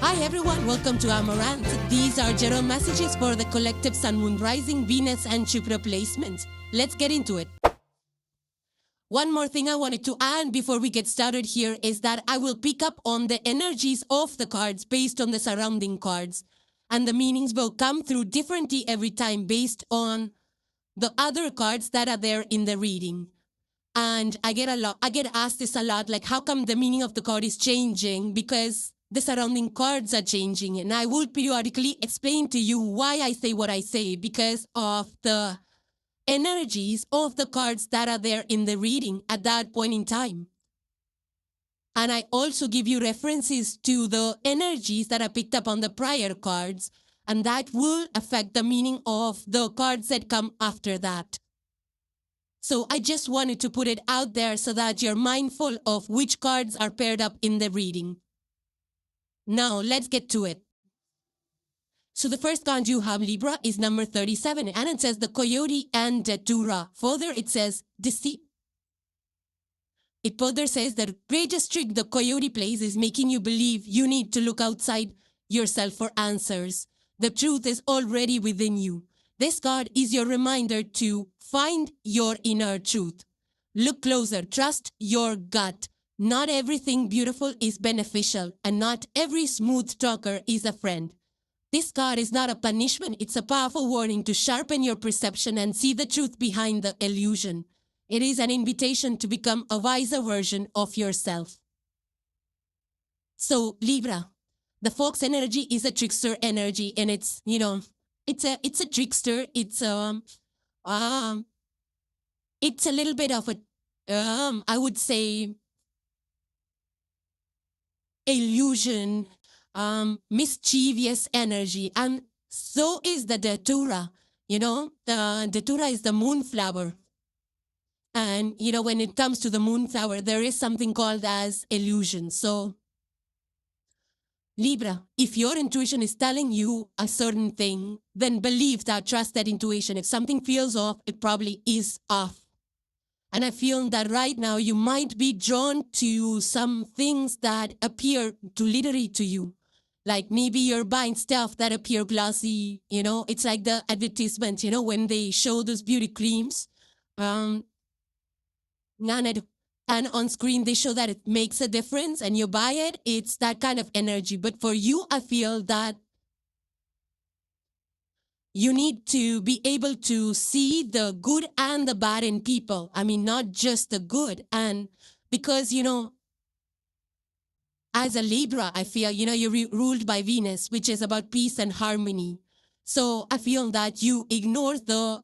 Hi everyone, welcome to Amaranth. These are general messages for the collective Sun, Moon, Rising, Venus and Jupiter placements. Let's get into it. One more thing I wanted to add before we get started here is that I will pick up on the energies of the cards based on the surrounding cards. And the meanings will come through differently every time based on the other cards that are there in the reading. And I get asked this a lot, like how come the meaning of the card is changing? Because the surrounding cards are changing. And I will periodically explain to you why I say what I say, because of the energies of the cards that are there in the reading at that point in time. And I also give you references to the energies that are picked up on the prior cards, and that will affect the meaning of the cards that come after that. So I just wanted to put it out there so that you're mindful of which cards are paired up in the reading. Now, let's get to it. So the first card you have, Libra, is number 37, and it says the Coyote and Datura. Further, it says deceit. It further says that the greatest trick the Coyote plays is making you believe you need to look outside yourself for answers. The truth is already within you. This card is your reminder to find your inner truth. Look closer, trust your gut. Not everything beautiful is beneficial, and not every smooth talker is a friend. This card is not a punishment, it's a powerful warning to sharpen your perception and see the truth behind the illusion. It is an invitation to become a wiser version of yourself. So, Libra, the fox energy is a trickster energy, and it's, it's a trickster. It's a little bit of a, I would say, illusion, mischievous energy. And so is the Datura. The Datura is the moonflower. And, when it comes to the moonflower, there is something called as illusion. So, Libra, if your intuition is telling you a certain thing, then believe that, trust that intuition. If something feels off, it probably is off. And I feel that right now you might be drawn to some things that appear too glittery to you. Like maybe you're buying stuff that appear glossy, it's like the advertisement, when they show those beauty creams. And on screen they show that it makes a difference and you buy it. It's that kind of energy. But for you, I feel that you need to be able to see the good and the bad in people. I mean, not just the good. And because, as a Libra, I feel, you're ruled by Venus, which is about peace and harmony. So I feel that you ignore the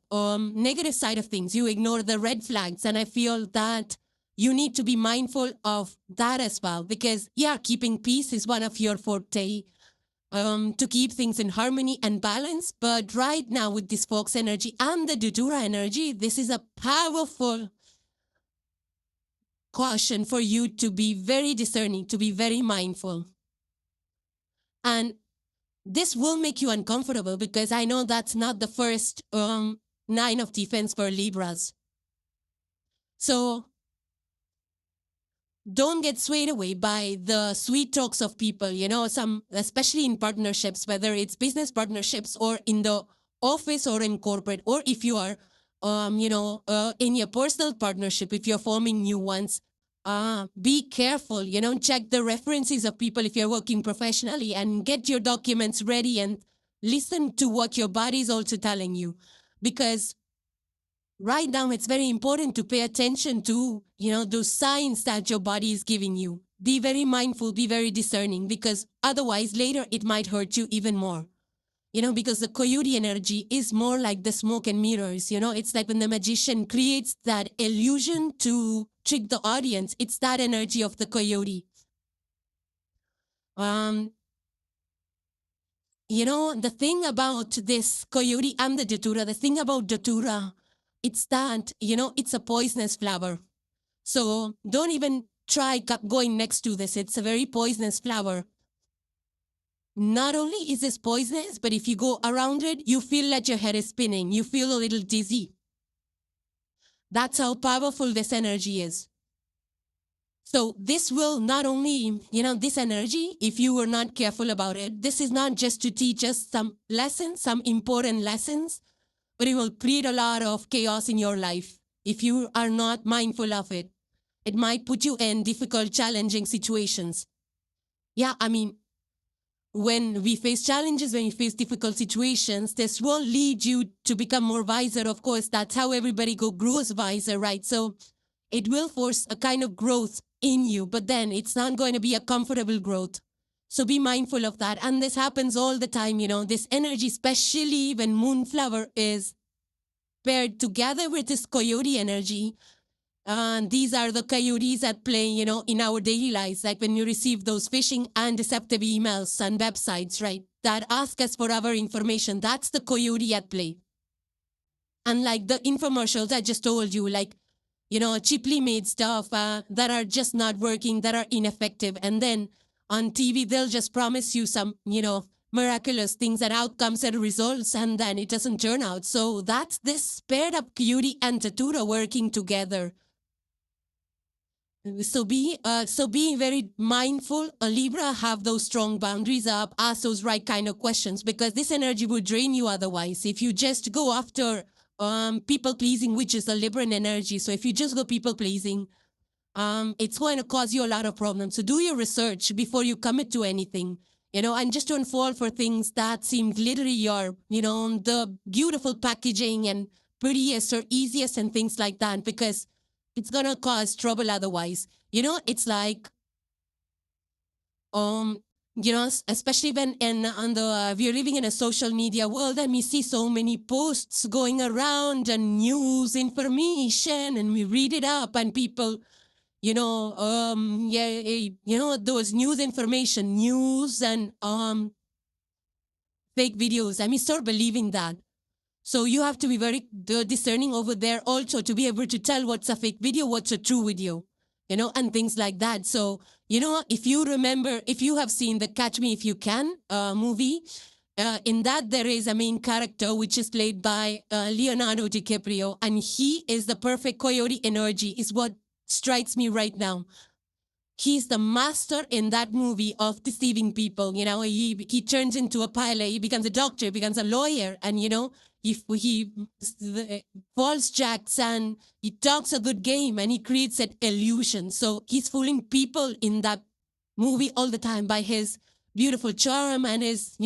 negative side of things. You ignore the red flags. And I feel that you need to be mindful of that as well. Because, yeah, keeping peace is one of your forte. To keep things in harmony and balance. But right now with this fox energy and the Datura energy, this is a powerful caution for you to be very discerning, to be very mindful. And this will make you uncomfortable because I know that's not the first 9 of defense for Libras. So don't get swayed away by the sweet talks of people, especially in partnerships, whether it's business partnerships or in the office or in corporate, or if you are, in your personal partnership, if you're forming new ones, be careful, check the references of people if you're working professionally and get your documents ready and listen to what your body is also telling you. Because right now, it's very important to pay attention to, those signs that your body is giving you. Be very mindful, be very discerning, because otherwise later it might hurt you even more. Because the Coyote energy is more like the smoke and mirrors. It's like when the magician creates that illusion to trick the audience. It's that energy of the Coyote. The thing about this Coyote and the Datura, the thing about Datura, it's that, it's a poisonous flower. So don't even try going next to this. It's a very poisonous flower. Not only is this poisonous, but if you go around it, you feel like your head is spinning. You feel a little dizzy. That's how powerful this energy is. So this will not only, this energy, if you were not careful about it, this is not just to teach us some lessons, some important lessons, but it will create a lot of chaos in your life if you are not mindful of it. It might put you in difficult, challenging situations. Yeah, I mean, when we face challenges, when we face difficult situations, this will lead you to become more wiser. Of course, that's how everybody grows wiser, right? So it will force a kind of growth in you, but then it's not going to be a comfortable growth. So be mindful of that. And this happens all the time, this energy, especially when Moonflower is paired together with this coyote energy. And these are the coyotes at play, in our daily lives, like when you receive those phishing and deceptive emails and websites, right, that ask us for our information. That's the coyote at play. And like the infomercials I just told you, like, cheaply made stuff that are just not working, that are ineffective. And then on TV, they'll just promise you some, miraculous things and outcomes and results, and then it doesn't turn out. So that's this paired up coyote and Tatura working together. So be very mindful. Libra, have those strong boundaries up, ask those right kind of questions, because this energy will drain you otherwise. If you just go after people pleasing, which is a Libran energy. So if you just go people pleasing, it's going to cause you a lot of problems. So do your research before you commit to anything, and just don't fall for things that seem glittery or, the beautiful packaging and prettiest or easiest and things like that, because it's going to cause trouble otherwise. It's like, especially when we're living in a social media world, and we see so many posts going around and news information, and we read it up, and people, those news information, news and fake videos, and we start believing that. So you have to be very discerning over there also to be able to tell what's a fake video, what's a true video, and things like that. So, if you remember, if you have seen the Catch Me If You Can movie, in that there is a main character which is played by Leonardo DiCaprio, and he is the perfect coyote energy, is what strikes me right now. He's the master in that movie of deceiving people. He turns into a pilot, he becomes a doctor, he becomes a lawyer, and he false jacks, and he talks a good game, and he creates an illusion. So he's fooling people in that movie all the time by his beautiful charm and his,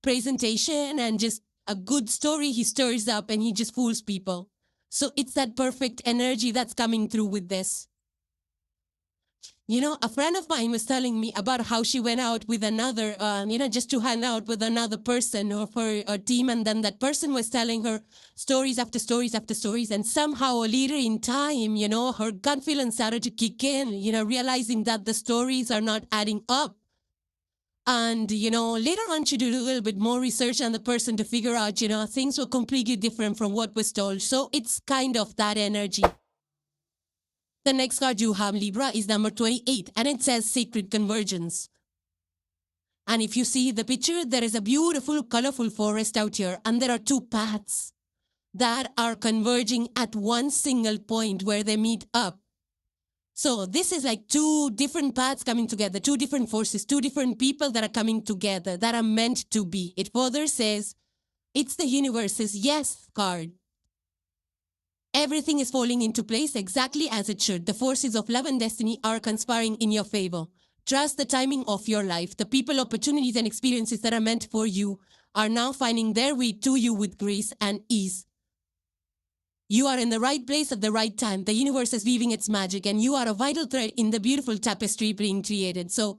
presentation and just a good story he stirs up, and he just fools people. So it's that perfect energy that's coming through with this. A friend of mine was telling me about how she went out with another, just to hang out with another person or for a team. And then that person was telling her stories after stories after stories. And somehow later in time, her gut feeling started to kick in, realizing that the stories are not adding up. And, later on, she did a little bit more research on the person to figure out, things were completely different from what was told. So it's kind of that energy. The next card you have, Libra, is number 28, and it says Sacred Convergence. And if you see the picture, there is a beautiful, colorful forest out here, and there are two paths that are converging at one single point where they meet up. So this is like two different paths coming together, two different forces, two different people that are coming together, that are meant to be. It further says, it's the universe's yes card. Everything is falling into place exactly as it should. The forces of love and destiny are conspiring in your favor. Trust the timing of your life. The people, opportunities, and experiences that are meant for you are now finding their way to you with grace and ease. You are in the right place at the right time. The universe is weaving its magic, and you are a vital thread in the beautiful tapestry being created. So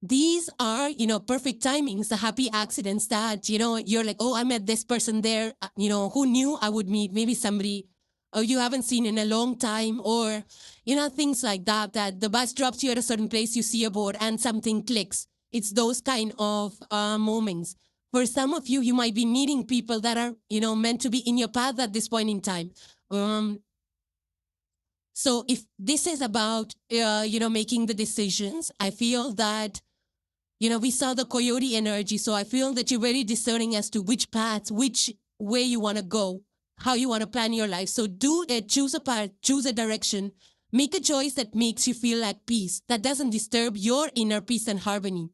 these are, perfect timings, the happy accidents that, you're like, oh, I met this person there, who knew I would meet maybe somebody you haven't seen in a long time, or, things like that, that the bus drops you at a certain place, you see a board and something clicks. It's those kind of moments. For some of you, you might be meeting people that are, meant to be in your path at this point in time. So if this is about, making the decisions, I feel that, we saw the coyote energy. So I feel that you're very discerning as to which path, which way you want to go, how you want to plan your life. So do it, choose a path, choose a direction, Make a choice that makes you feel at peace, that doesn't disturb your inner peace and harmony.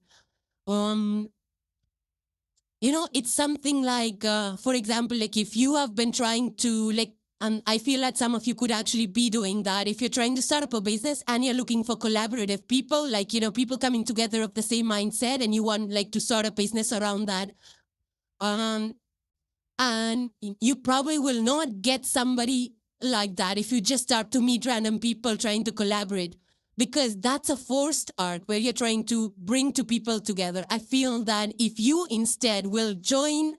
It's something like, for example, like if you have been trying to and I feel that some of you could actually be doing that. If you're trying to start up a business and you're looking for collaborative people, like, people coming together of the same mindset, and you want like to start a business around that. And you probably will not get somebody like that if you just start to meet random people trying to collaborate, because that's a forced art where you're trying to bring two people together. I feel that if you instead will join,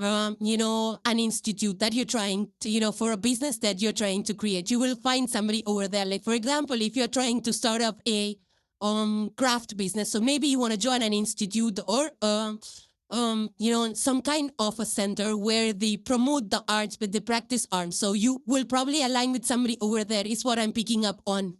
an institute that you're trying to, for a business that you're trying to create, you will find somebody over there. Like, for example, if you're trying to start up a craft business, so maybe you want to join an institute or some kind of a center where they promote the arts, but they practice art. So you will probably align with somebody over there, is what I'm picking up on.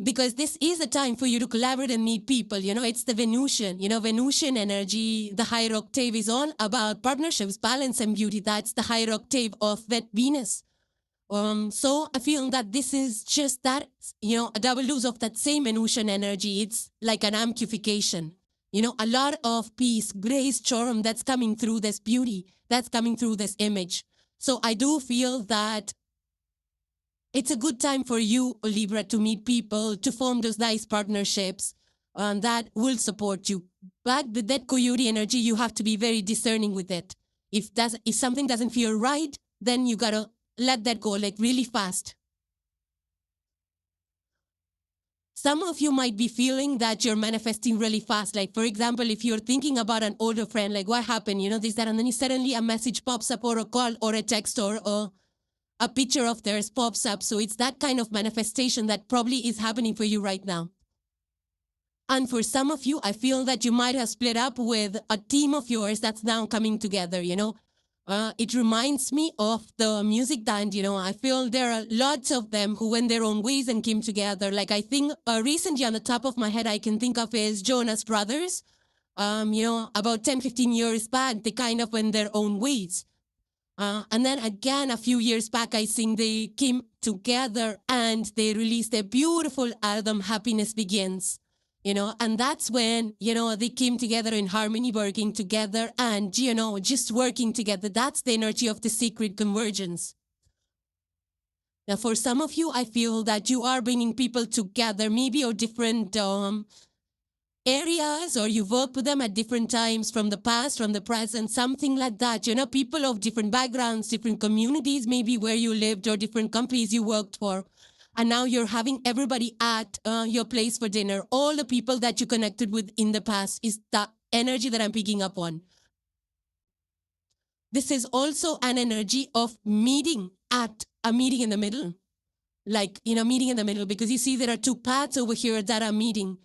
Because this is a time for you to collaborate and meet people. It's the Venusian, Venusian energy. The higher octave is all about partnerships, balance, and beauty. That's the higher octave of that Venus. So I feel that this is just that, a double dose of that same Venusian energy. It's like an amplification. A lot of peace, grace, charm that's coming through this beauty, that's coming through this image. So I do feel that it's a good time for you, Libra, to meet people, to form those nice partnerships that will support you. But with that coyote energy, you have to be very discerning with it. If something doesn't feel right, then you got to let that go like really fast. Some of you might be feeling that you're manifesting really fast. Like, for example, if you're thinking about an older friend, like what happened, this, that, and then suddenly a message pops up, or a call or a text or a picture of theirs pops up. So it's that kind of manifestation that probably is happening for you right now. And for some of you, I feel that you might have split up with a team of yours that's now coming together, It reminds me of the music band, I feel there are lots of them who went their own ways and came together. Like, I think recently on the top of my head, I can think of is Jonas Brothers. About 10, 15 years back, they kind of went their own ways. And then again, a few years back, I think they came together and they released a beautiful album, Happiness Begins. And that's when, they came together in harmony, working together and, just working together. That's the energy of the sacred convergence. Now, for some of you, I feel that you are bringing people together, maybe or different areas, or you've worked with them at different times from the past, from the present, something like that. People of different backgrounds, different communities, maybe where you lived, or different companies you worked for. And now you're having everybody at your place for dinner. All the people that you connected with in the past is the energy that I'm picking up on. This is also an energy of meeting at a meeting in the middle. Like, meeting in the middle, because you see there are two paths over here that are meeting.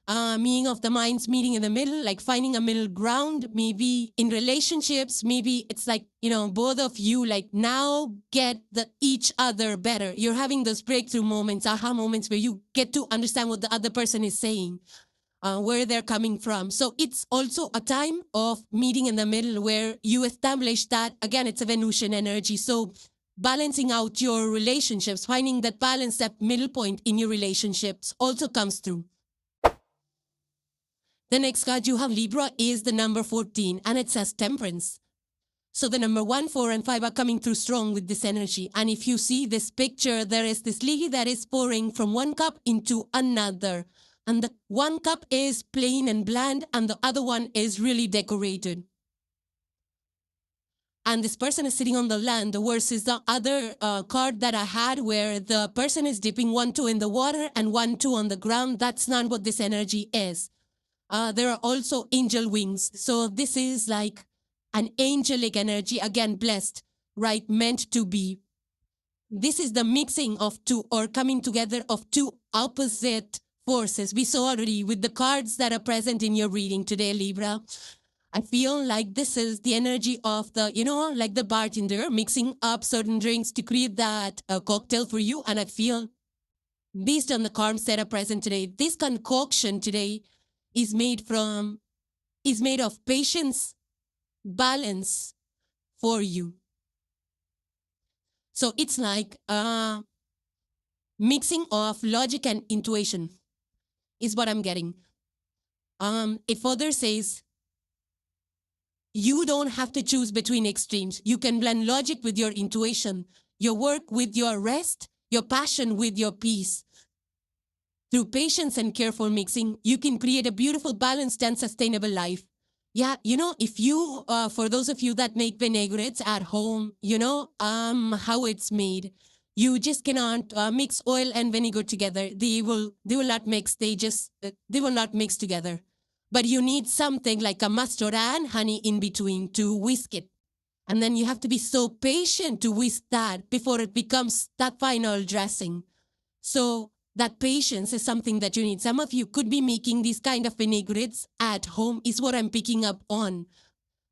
Meeting of the minds, meeting in the middle, like finding a middle ground, maybe in relationships, maybe it's like, both of you like now get each other better. You're having those breakthrough moments, aha moments, where you get to understand what the other person is saying, where they're coming from. So it's also a time of meeting in the middle where you establish that, again, it's a Venusian energy. So balancing out your relationships, finding that balance, that middle point in your relationships also comes through. The next card you have, Libra, is the number 14, and it says Temperance. So the number 1, 4, and 5 are coming through strong with this energy. And if you see this picture, there is this lily that is pouring from one cup into another. And the one cup is plain and bland, and the other one is really decorated. And this person is sitting on the land versus the other card that I had where the person is dipping 1, 2 in the water and 1, 2 on the ground. That's not what this energy is. There are also angel wings. So this is like an angelic energy, again, blessed, right? Meant to be. This is the mixing of two, or coming together of two opposite forces. We saw already with the cards that are present in your reading today, Libra. I feel like this is the energy of the, like the bartender mixing up certain drinks to create that cocktail for you. And I feel, based on the cards that are present today, this concoction today is made of patience, balance for you. So it's like mixing of logic and intuition is what I'm getting. It further says, you don't have to choose between extremes. You can blend logic with your intuition, your work with your rest, your passion with your peace. Through patience and careful mixing, you can create a beautiful, balanced, and sustainable life. Yeah, if you, for those of you that make vinaigrettes at home, how it's made. You just cannot mix oil and vinegar together. They will not mix. They will not mix together. But you need something like a mustard and honey in between to whisk it. And then you have to be so patient to whisk that before it becomes that final dressing. So that patience is something that you need. Some of you could be making these kind of vinaigrettes at home, is what I'm picking up on.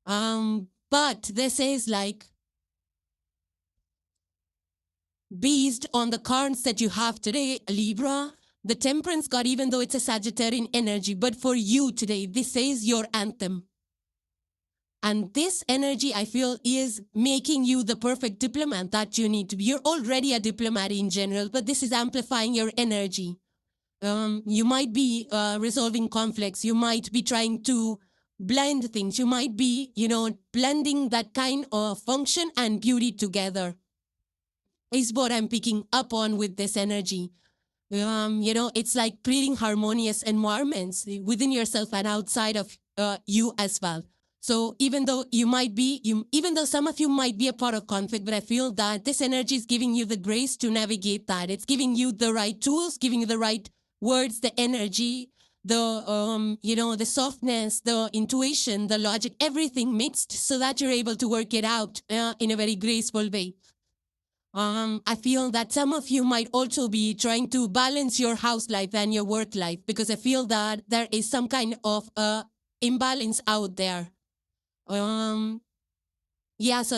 But this is like, based on the cards that you have today, Libra, the Temperance card, even though it's a Sagittarian energy, but for you today, this is your anthem. And this energy, I feel, is making you the perfect diplomat that you need to be. You're already a diplomat in general, but this is amplifying your energy. You might be resolving conflicts. You might be trying to blend things. You might be, blending that kind of function and beauty together. Is what I'm picking up on with this energy. It's like creating harmonious environments within yourself and outside of you as well. So even though even though some of you might be a part of conflict, but I feel that this energy is giving you the grace to navigate that. It's giving you the right tools, giving you the right words, the energy, the softness, the intuition, the logic, everything mixed so that you're able to work it out in a very graceful way. I feel that some of you might also be trying to balance your house life and your work life, because I feel that there is some kind of imbalance out there. So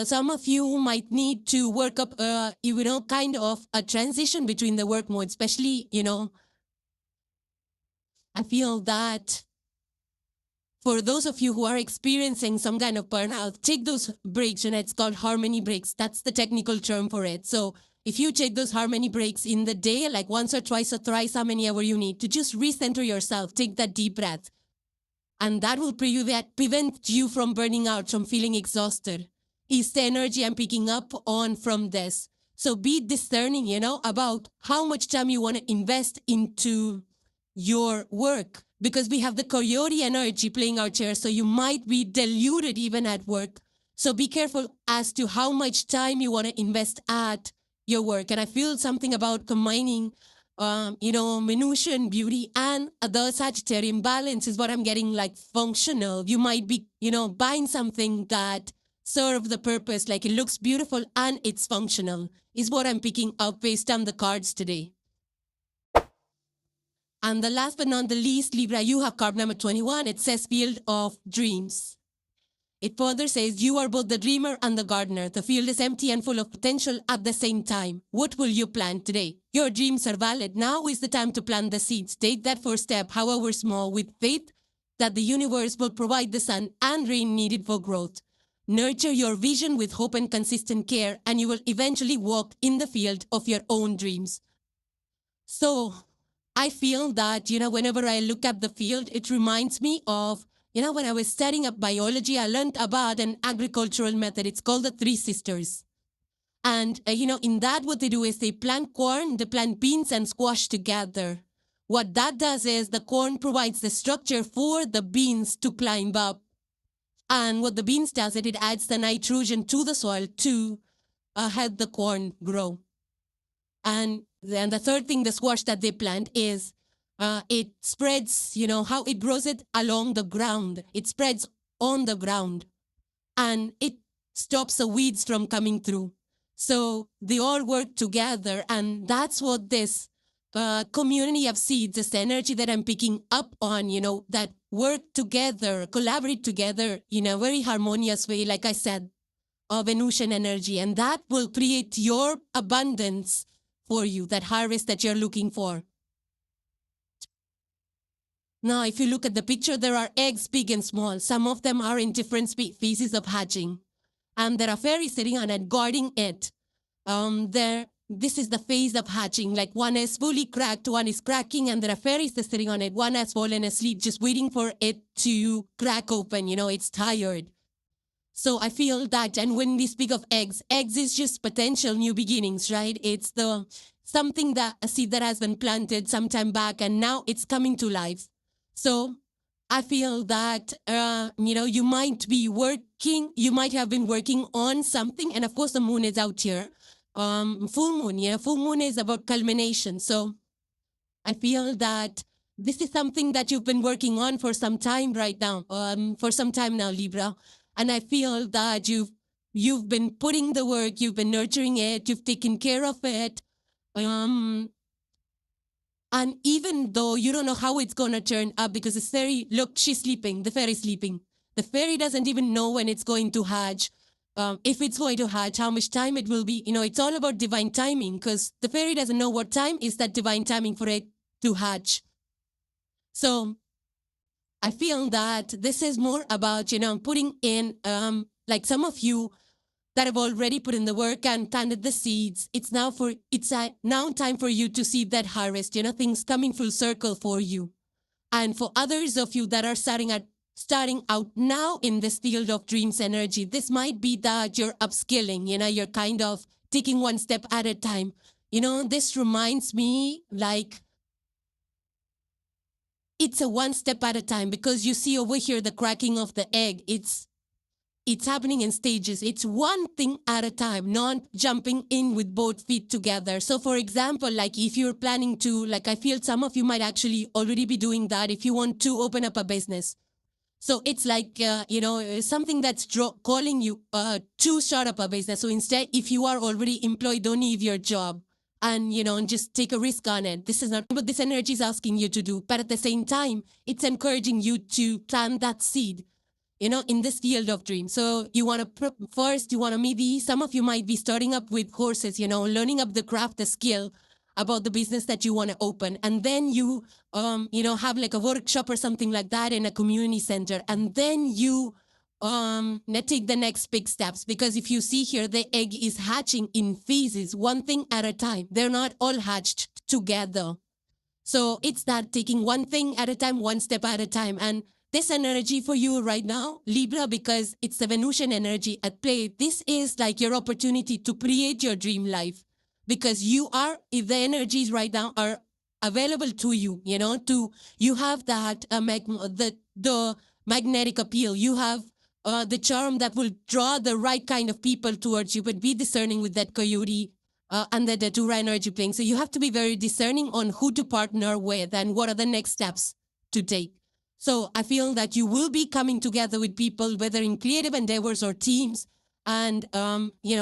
some of you might need to work up, kind of a transition between the work mode, especially, I feel that for those of you who are experiencing some kind of burnout, take those breaks, and it's called harmony breaks. That's the technical term for it. So if you take those harmony breaks in the day, like once or twice or thrice, how many hours you need to just recenter yourself, take that deep breath. And that will prevent you from burning out, from feeling exhausted. Is the energy I'm picking up on from this. So be discerning, about how much time you want to invest into your work, because we have the coyote energy playing our chair, so you might be deluded even at work. So be careful as to how much time you want to invest at your work. And I feel something about combining, minutiae and beauty and the Sagittarian balance is what I'm getting, like functional. You might be, buying something that serve the purpose, like it looks beautiful and it's functional, is what I'm picking up based on the cards today. And the last but not the least, Libra, you have card number 21. It says Field of Dreams. It further says, you are both the dreamer and the gardener. The field is empty and full of potential at the same time. What will you plant today? Your dreams are valid. Now is the time to plant the seeds. Take that first step, however small, with faith that the universe will provide the sun and rain needed for growth. Nurture your vision with hope and consistent care, and you will eventually walk in the field of your own dreams. So I feel that, whenever I look at the field, it reminds me of, when I was studying up biology, I learned about an agricultural method. It's called the Three Sisters. And, in that, what they do is they plant corn, they plant beans and squash together. What that does is the corn provides the structure for the beans to climb up. And what the beans does is it adds the nitrogen to the soil to help the corn grow. And then the third thing, the squash that they plant is it spreads, how it grows it along the ground. It spreads on the ground and it stops the weeds from coming through. So they all work together, and that's what this community of seeds, this energy that I'm picking up on, that work together, collaborate together in a very harmonious way, like I said, of Venusian energy, and that will create your abundance for you, that harvest that you're looking for. Now, if you look at the picture, there are eggs, big and small. Some of them are in different phases of hatching. And there are fairies sitting on it, guarding it. There this is the phase of hatching. Like one is fully cracked, one is cracking, and there are fairies that are sitting on it. One has fallen asleep, just waiting for it to crack open. It's tired. So I feel that, and when we speak of eggs is just potential new beginnings, right? It's something that a seed that has been planted some time back, and now it's coming to life. So I feel that, you might have been working on something. And of course, the moon is out here. Full moon is about culmination. So I feel that this is something that you've been working on for some time right now, for some time now, Libra. And I feel that you've been putting the work, you've been nurturing it, you've taken care of it. And even though you don't know how it's going to turn up, because the fairy, look, she's sleeping, the fairy's sleeping. The fairy doesn't even know when it's going to hatch, if it's going to hatch, how much time it will be. It's all about divine timing, because the fairy doesn't know what time is that divine timing for it to hatch. So I feel that this is more about, putting in, like some of you that have already put in the work and planted the seeds. It's now time for you to see that harvest, things coming full circle for you. And for others of you that are starting out now in this field of dreams energy, this might be that you're upskilling, you're kind of taking one step at a time. This reminds me like it's a one step at a time, because you see over here the cracking of the egg. It's happening in stages. It's one thing at a time, not jumping in with both feet together. So for example, like if you're planning to, like I feel some of you might actually already be doing that if you want to open up a business. So it's like, something that's calling you to start up a business. So instead, if you are already employed, don't leave your job and, just take a risk on it. This is not what this energy is asking you to do. But at the same time, it's encouraging you to plant that seed, in this field of dreams. So you want to first, maybe some of you might be starting up with courses, learning up the craft, the skill about the business that you want to open. And then you, have like a workshop or something like that in a community center. And then you take the next big steps. Because if you see here, the egg is hatching in phases, one thing at a time. They're not all hatched together. So it's that taking one thing at a time, one step at a time. And this energy for you right now, Libra, because it's the Venusian energy at play, this is like your opportunity to create your dream life. Because if the energies right now are available to you, you have that, the magnetic appeal. You have the charm that will draw the right kind of people towards you, but be discerning with that coyote and the Datura energy playing. So you have to be very discerning on who to partner with and what are the next steps to take. So I feel that you will be coming together with people, whether in creative endeavors or teams, and,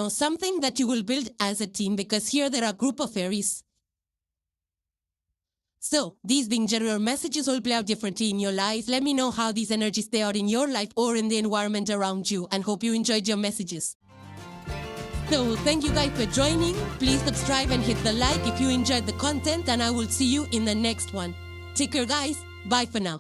something that you will build as a team, because here there are a group of fairies. So these being general messages will play out differently in your lives. Let me know how these energies play out in your life or in the environment around you, and hope you enjoyed your messages. So thank you guys for joining. Please subscribe and hit the like if you enjoyed the content, and I will see you in the next one. Take care, guys. Bye for now.